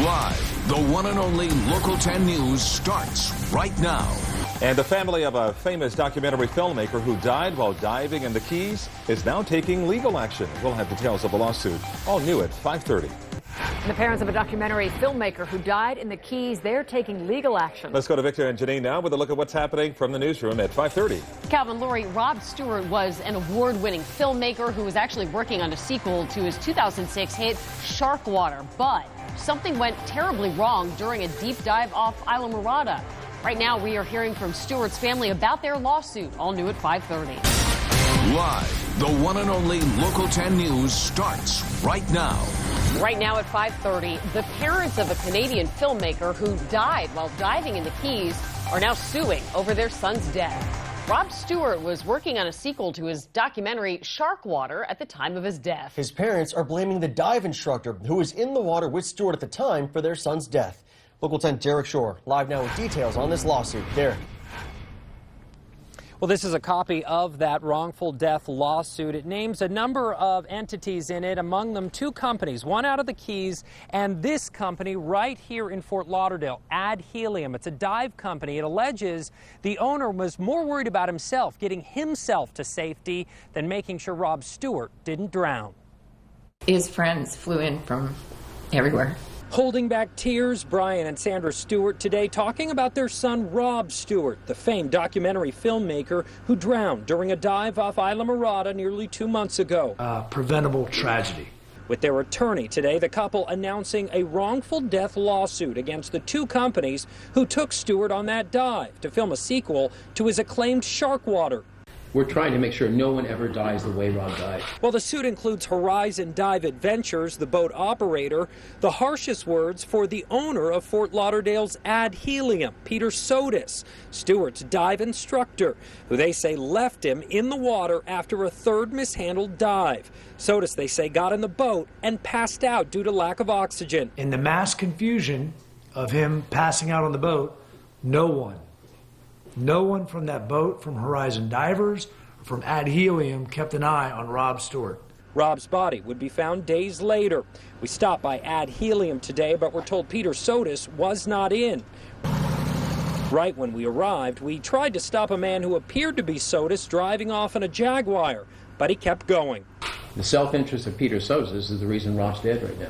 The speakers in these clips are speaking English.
Live, the one and only Local 10 News starts right now. And the family of a famous documentary filmmaker who died while diving in the Keys is now taking legal action. We'll have details of the lawsuit all new at 5:30. The parents of a documentary filmmaker who died in the Keys, they're taking legal action. Let's go to Victor and Janine now with a look at what's happening from the newsroom at 5:30. Calvin, Lori, Rob Stewart was an award-winning filmmaker who was actually working on a sequel to his 2006 hit Sharkwater, but something went terribly wrong during a deep dive off Isla Mirada. Right now, we are hearing from Stewart's family about their lawsuit, all new at 5:30. Live, the one and only Local 10 News starts right now. Right now at 5:30, the parents of a Canadian filmmaker who died while diving in the Keys are now suing over their son's death. Rob Stewart was working on a sequel to his documentary Sharkwater at the time of his death. His parents are blaming the dive instructor who was in the water with Stewart at the time for their son's death. Local 10 Derek Shore live now with details on this lawsuit. Derek. Well, this is a copy of that wrongful death lawsuit. It names a number of entities in it, among them two companies, one out of the Keys and this company right here in Fort Lauderdale, Ad Helium. It's a dive company. It alleges the owner was more worried about himself, getting himself to safety, than making sure Rob Stewart didn't drown. His friends flew in from everywhere. Holding back tears, Brian and Sandra Stewart today talking about their son Rob Stewart, the famed documentary filmmaker who drowned during a dive off Isla Mirada nearly 2 months ago. Preventable tragedy. With their attorney today, the couple announcing a wrongful death lawsuit against the two companies who took Stewart on that dive to film a sequel to his acclaimed Sharkwater. We're trying to make sure no one ever dies the way Rob died. Well, the suit includes Horizon Dive Adventures, the boat operator, the harshest words for the owner of Fort Lauderdale's Ad Helium, Peter Sotis, Stewart's dive instructor, who they say left him in the water after a third mishandled dive. Sotis, they say, got in the boat and passed out due to lack of oxygen. In the mass confusion of him passing out on the boat, no one from that boat, from Horizon Divers, or from Ad Helium, kept an eye on Rob Stewart. Rob's body would be found days later. We stopped by Ad Helium today, but we're told Peter Sotis was not in. Right when we arrived, we tried to stop a man who appeared to be Sotis driving off in a Jaguar, but he kept going. The self-interest of Peter Sotis is the reason Rob's dead right now.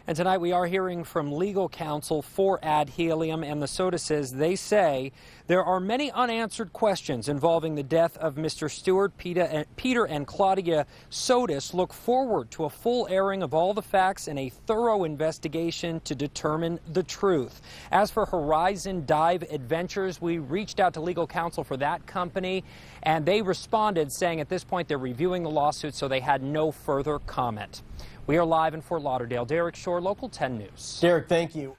And tonight we are hearing from legal counsel for Ad Helium and the Sotises. They say there are many unanswered questions involving the death of Mr. Stewart. Peter and Claudia Sotis look forward to a full airing of all the facts and a thorough investigation to determine the truth. As for Horizon Dive Adventures, we reached out to legal counsel for that company, and they responded saying at this point they're reviewing the lawsuit, so they had no further comment. We are live in Fort Lauderdale. Derek Shore, Local 10 News. Derek, thank you.